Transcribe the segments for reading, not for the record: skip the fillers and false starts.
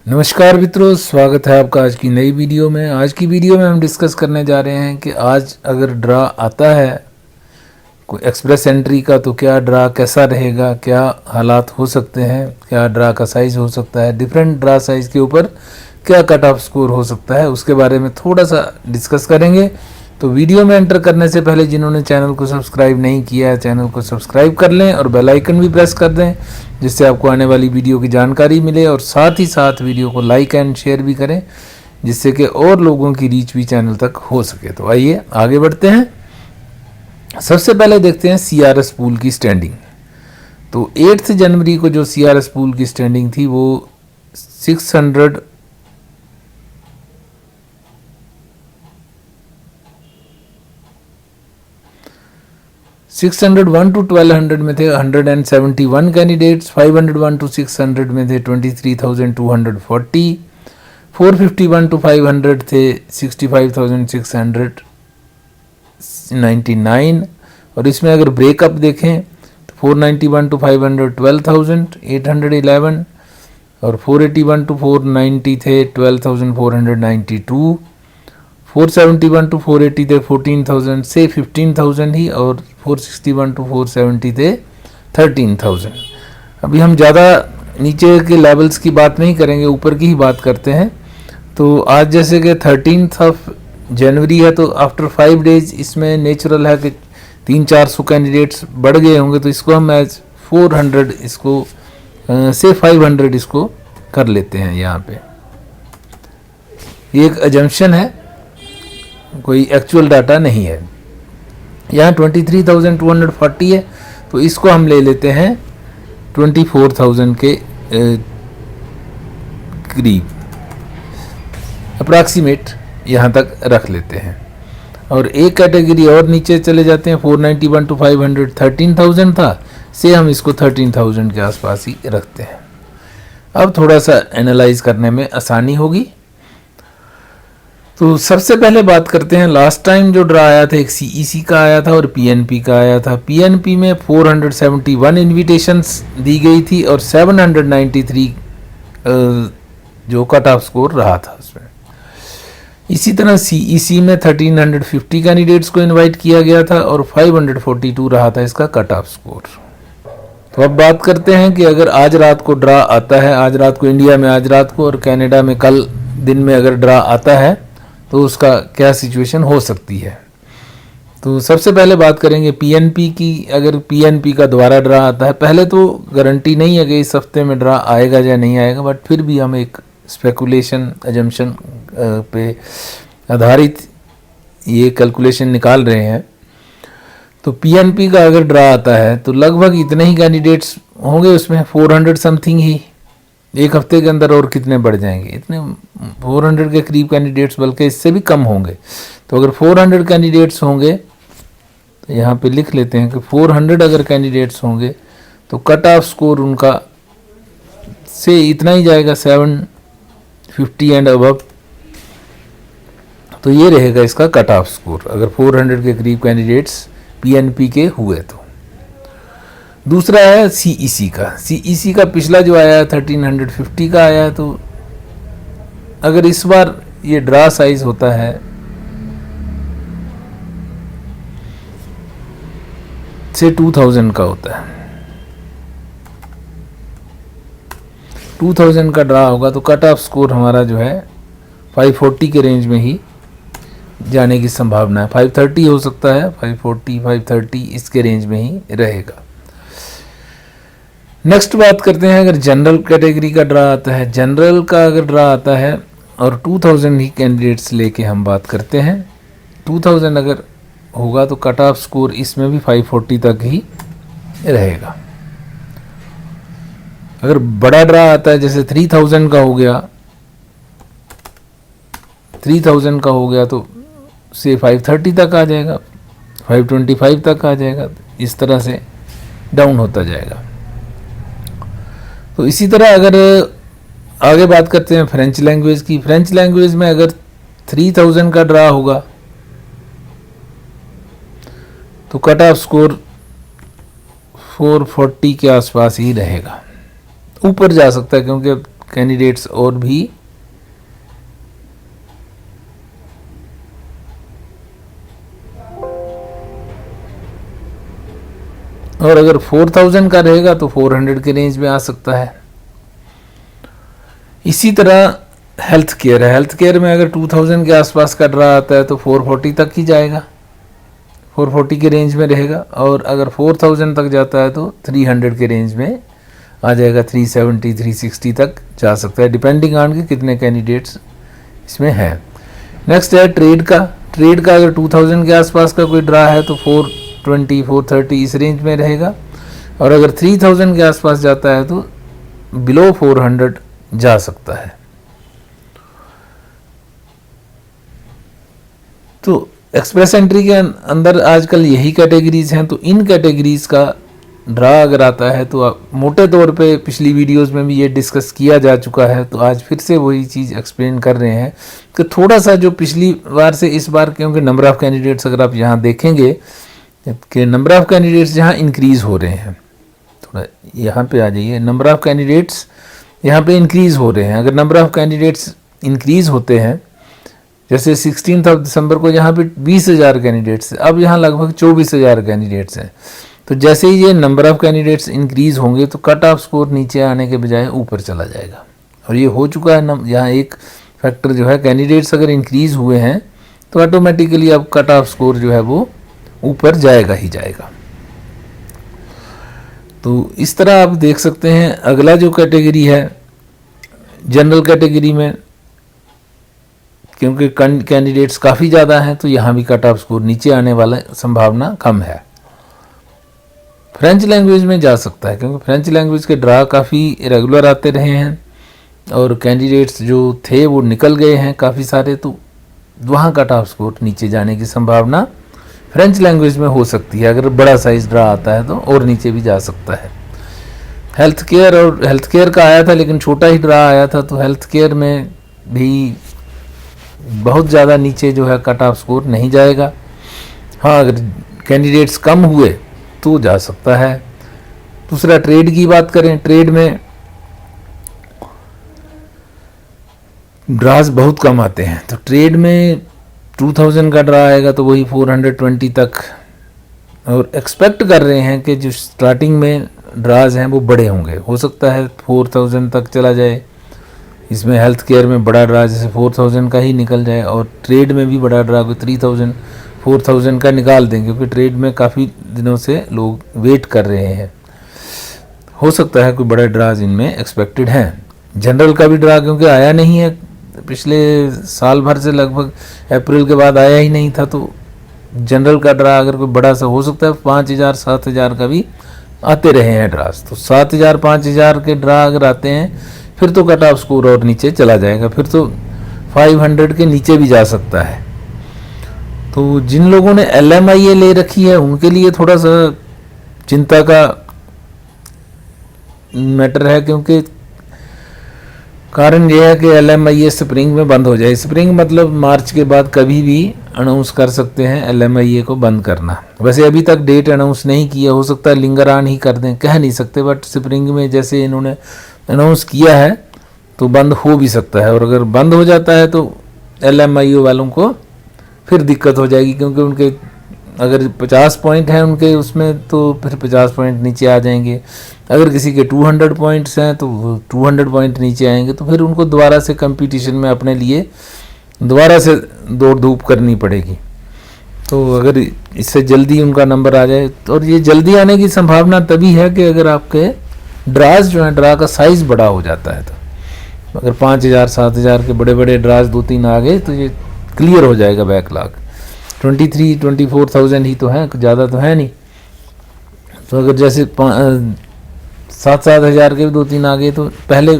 नमस्कार मित्रों, स्वागत है आपका आज की नई वीडियो में। आज की वीडियो में हम डिस्कस करने जा रहे हैं कि आज अगर ड्रा आता है कोई एक्सप्रेस एंट्री का तो क्या ड्रा कैसा रहेगा, क्या हालात हो सकते हैं, क्या ड्रा का साइज़ हो सकता है, डिफरेंट ड्रा साइज़ के ऊपर क्या कट ऑफ स्कोर हो सकता है, उसके बारे में थोड़ा सा डिस्कस करेंगे। तो वीडियो में एंटर करने से पहले जिन्होंने चैनल को सब्सक्राइब नहीं किया है चैनल को सब्सक्राइब कर लें और बेल आइकन भी प्रेस कर दें, जिससे आपको आने वाली वीडियो की जानकारी मिले, और साथ ही साथ वीडियो को लाइक एंड शेयर भी करें, जिससे कि और लोगों की रीच भी चैनल तक हो सके। तो आइए आगे बढ़ते हैं। सबसे पहले देखते हैं CRS पूल की स्टैंडिंग। तो 8 जनवरी को जो CRS पूल की स्टैंडिंग थी वो 601 to 1200 में थे 171 कैंडिडेट्स, 501 to 600 में थे 23,240, 451 to 500 थे 65,699, और इसमें अगर ब्रेकअप देखें तो 491 to 500 12,811, और 481 to 490 थे 12,492, 471 to 480 थे 14,000 से 15,000 ही, और 461 to 470 थे 13,000। अभी हम ज़्यादा नीचे के लेवल्स की बात नहीं करेंगे, ऊपर की ही बात करते हैं। तो आज जैसे कि 13 जनवरी है, तो आफ्टर 5 डेज इसमें नेचुरल है कि 300-400 कैंडिडेट्स बढ़ गए होंगे, तो इसको हम एज 400 इसको से 500 इसको कर लेते हैं। यहाँ पे ये एक अजम्पशन है, कोई एक्चुअल डाटा नहीं है। यहाँ 23,240 है, तो इसको हम ले लेते हैं 24,000 के करीब अप्रॉक्सीमेट, यहाँ तक रख लेते हैं। और एक कैटेगरी और नीचे चले जाते हैं, 491 to 500 13,000 था, से हम इसको 13,000 के आसपास ही रखते हैं। अब थोड़ा सा एनालाइज करने में आसानी होगी। तो सबसे पहले बात करते हैं, लास्ट टाइम जो ड्रा आया था एक CEC का आया था और PNP का आया था। PNP में 471 इन्विटेशंस दी गई थी और 793 जो कट ऑफ स्कोर रहा था उसमें। इसी तरह CEC में 1350 कैंडिडेट्स को इनवाइट किया गया था और 542 रहा था इसका कट ऑफ स्कोर। तो अब बात करते हैं कि अगर आज रात को ड्रा आता है, आज रात को इंडिया में आज रात को और कनाडा में कल दिन में अगर ड्रा आता है तो उसका क्या सिचुएशन हो सकती है। तो सबसे पहले बात करेंगे PNP की। अगर PNP का दोबारा ड्रा आता है, पहले तो गारंटी नहीं है कि इस हफ्ते में ड्रा आएगा या नहीं आएगा, बट फिर भी हम एक स्पेकुलेशन अजम्पशन पे आधारित ये कैलकुलेशन निकाल रहे हैं। तो PNP का अगर ड्रा आता है तो लगभग इतने ही कैंडिडेट्स होंगे उसमें, 400 समथिंग ही। एक हफ्ते के अंदर और कितने बढ़ जाएंगे, इतने 400 के करीब कैंडिडेट्स, बल्कि इससे भी कम होंगे। तो अगर 400 कैंडिडेट्स होंगे तो यहाँ पे लिख लेते हैं कि 400 अगर कैंडिडेट्स होंगे तो कट ऑफ स्कोर उनका से इतना ही जाएगा, 750 एंड अबव। तो ये रहेगा इसका कट ऑफ स्कोर अगर 400 के करीब कैंडिडेट्स PNP के हुए तो। दूसरा है CEC का। CEC का पिछला जो आया 1350 का आया, तो अगर इस बार ये ड्रा साइज होता है से 2000 का होता है, 2000 का ड्रा होगा तो कट ऑफ स्कोर हमारा जो है 540 के रेंज में ही जाने की संभावना है। 530 हो सकता है, 540 530 इसके रेंज में ही रहेगा। नेक्स्ट बात करते हैं, अगर जनरल कैटेगरी का ड्रा आता है, जनरल का अगर ड्रा आता है और 2000 ही कैंडिडेट्स लेके हम बात करते हैं, 2000 अगर होगा तो कट ऑफ स्कोर इसमें भी 540 तक ही रहेगा। अगर बड़ा ड्रा आता है जैसे 3000 का हो गया, 3000 का हो गया तो से 530 तक आ जाएगा, 525 तक आ जाएगा, इस तरह से डाउन होता जाएगा। तो इसी तरह अगर आगे बात करते हैं फ्रेंच लैंग्वेज की। फ्रेंच लैंग्वेज में अगर 3000 का ड्रा होगा तो कट ऑफ स्कोर 440 के आसपास ही रहेगा। ऊपर जा सकता है क्योंकि कैंडिडेट्स और भी और अगर 4000 का रहेगा तो 400 के रेंज में आ सकता है। इसी तरह हेल्थ केयर है, हेल्थ केयर में अगर 2000 के आसपास का ड्रा आता है तो 440 तक ही जाएगा, 440 के रेंज में रहेगा। और अगर 4000 तक जाता है तो 300 के रेंज में आ जाएगा, 370 360 तक जा सकता है, डिपेंडिंग ऑन के कितने कैंडिडेट्स इसमें हैं। नेक्स्ट है ट्रेड का। ट्रेड का अगर 2000 के आसपास का कोई ड्रा है तो 420 430 इस रेंज में रहेगा। और अगर 3000 के आसपास जाता है तो बिलो 400 जा सकता है। तो एक्सप्रेस एंट्री के अंदर आजकल यही कैटेगरीज हैं। तो इन कैटेगरीज का ड्रा अगर आता है तो आप मोटे तौर पे पिछली वीडियोस में भी ये डिस्कस किया जा चुका है, तो आज फिर से वही चीज़ एक्सप्लेन कर रहे हैं कि थोड़ा सा जो पिछली बार से इस बार, क्योंकि नंबर ऑफ़ कैंडिडेट्स अगर आप यहाँ देखेंगे कि नंबर ऑफ़ कैंडिडेट्स यहाँ इंक्रीज़ हो रहे हैं, थोड़ा यहाँ पे आ जाइए, नंबर ऑफ़ कैंडिडेट्स यहाँ पे इंक्रीज़ हो रहे हैं। अगर नंबर ऑफ़ कैंडिडेट्स इंक्रीज़ होते हैं, जैसे 16 दिसंबर को यहाँ पे 20,000 कैंडिडेट्स, अब यहाँ लगभग 24,000 कैंडिडेट्स हैं। तो जैसे ही ये नंबर ऑफ़ कैंडिडेट्स इंक्रीज़ होंगे तो कट ऑफ स्कोर नीचे आने के बजाय ऊपर चला जाएगा, और ये हो चुका है। यहाँ एक फैक्टर जो है, कैंडिडेट्स अगर इंक्रीज़ हुए हैं तो ऑटोमेटिकली अब कट ऑफ स्कोर जो है वो ऊपर जाएगा ही जाएगा। तो इस तरह आप देख सकते हैं। अगला जो कैटेगरी है जनरल कैटेगरी में, क्योंकि कैंडिडेट्स काफ़ी ज़्यादा हैं तो यहाँ भी कट ऑफ स्कोर नीचे आने वाला संभावना कम है। फ्रेंच लैंग्वेज में जा सकता है, क्योंकि फ्रेंच लैंग्वेज के ड्रा काफ़ी रेगुलर आते रहे हैं और कैंडिडेट्स जो थे वो निकल गए हैं काफ़ी सारे, तो वहाँ कट ऑफ स्कोर नीचे जाने की संभावना फ्रेंच लैंग्वेज में हो सकती है। अगर बड़ा साइज ड्रा आता है तो और नीचे भी जा सकता है। हेल्थ केयर, और हेल्थ केयर का आया था लेकिन छोटा ही ड्रा आया था, तो हेल्थ केयर में भी बहुत ज़्यादा नीचे जो है कट ऑफ स्कोर नहीं जाएगा। हाँ, अगर कैंडिडेट्स कम हुए तो जा सकता है। दूसरा ट्रेड की बात करें, ट्रेड में ड्राज बहुत कम आते हैं, तो ट्रेड में 2000 का ड्रा आएगा तो वही 420 तक, और एक्सपेक्ट कर रहे हैं कि जो स्टार्टिंग में ड्राज हैं वो बड़े होंगे, हो सकता है 4000 तक चला जाए। इसमें हेल्थ केयर में बड़ा ड्रा जैसे 4000 का ही निकल जाए, और ट्रेड में भी बड़ा ड्रा कोई 3000 4000 का निकाल दें, क्योंकि ट्रेड में काफ़ी दिनों से लोग वेट कर रहे हैं। हो सकता है कोई बड़े ड्राज इनमें एक्सपेक्टेड हैं। जनरल का भी ड्रा क्योंकि आया नहीं है, पिछले साल भर से लगभग अप्रैल के बाद आया ही नहीं था, तो जनरल का ड्रा अगर कोई बड़ा सा हो सकता है 5000 7000 का भी आते रहे हैं ड्राज। तो 7000 5000 के ड्रा अगर आते हैं फिर तो कट ऑफ स्कोर और नीचे चला जाएगा, फिर तो 500 के नीचे भी जा सकता है। तो जिन लोगों ने LMIA ले रखी है उनके लिए थोड़ा सा चिंता का मैटर है, क्योंकि कारण यह है कि LMIA स्प्रिंग में बंद हो जाए। स्प्रिंग मतलब मार्च के बाद कभी भी अनाउंस कर सकते हैं LMIA को बंद करना। वैसे अभी तक डेट अनाउंस नहीं किया, हो सकता है लिंगर ऑन ही कर दें, कह नहीं सकते, बट स्प्रिंग में जैसे इन्होंने अनाउंस किया है तो बंद हो भी सकता है। और अगर बंद हो जाता है तो LMIO वालों को फिर दिक्कत हो जाएगी, क्योंकि उनके अगर 50 पॉइंट हैं उनके उसमें तो फिर 50 पॉइंट नीचे आ जाएंगे। अगर किसी के 200 पॉइंट्स हैं तो 200 पॉइंट नीचे आएंगे, तो फिर उनको दोबारा से कंपटीशन में अपने लिए दोबारा से दौड़ धूप करनी पड़ेगी। तो अगर इससे जल्दी उनका नंबर आ जाए, तो और ये जल्दी आने की संभावना तभी है कि अगर आपके ड्राज जो है, ड्रा का साइज़ बड़ा हो जाता है। तो अगर 5000 7000 के बड़े बड़े ड्राज 2-3 आ गए तो ये क्लियर हो जाएगा बैकलॉग। 23-24,000 ही तो है, ज़्यादा तो है नहीं। तो अगर जैसे 7-7 हज़ार के 2-3 आ गए, तो पहले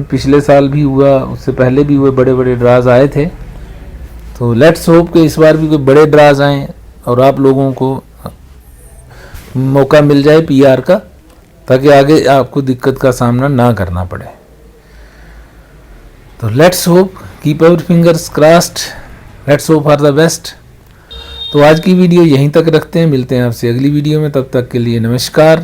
पिछले साल भी हुआ, उससे पहले भी हुए बड़े बड़े ड्राज आए थे। तो लेट्स होप कि इस बार भी कोई बड़े ड्राज आएँ और आप लोगों को मौका मिल जाए PR का, ताकि आगे आपको दिक्कत का सामना ना करना पड़े। तो let's hope, keep our fingers crossed, let's hope for the best. तो आज की वीडियो यहीं तक रखते हैं, मिलते हैं आपसे अगली वीडियो में, तब तक के लिए नमस्कार,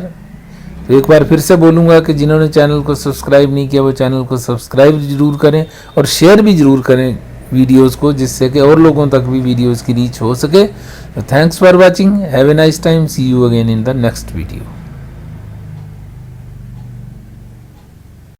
तो एक बार फिर से बोलूँगा कि जिन्होंने चैनल को सब्सक्राइब नहीं किया वो चैनल को सब्सक्राइब ज़रूर करें और शेयर भी ज़रूर करें वीडियोस को, जिससे कि और लोगों तक भी वीडियोस की रीच हो सके। तो thanks for watching, have a nice time, see you again in the next video.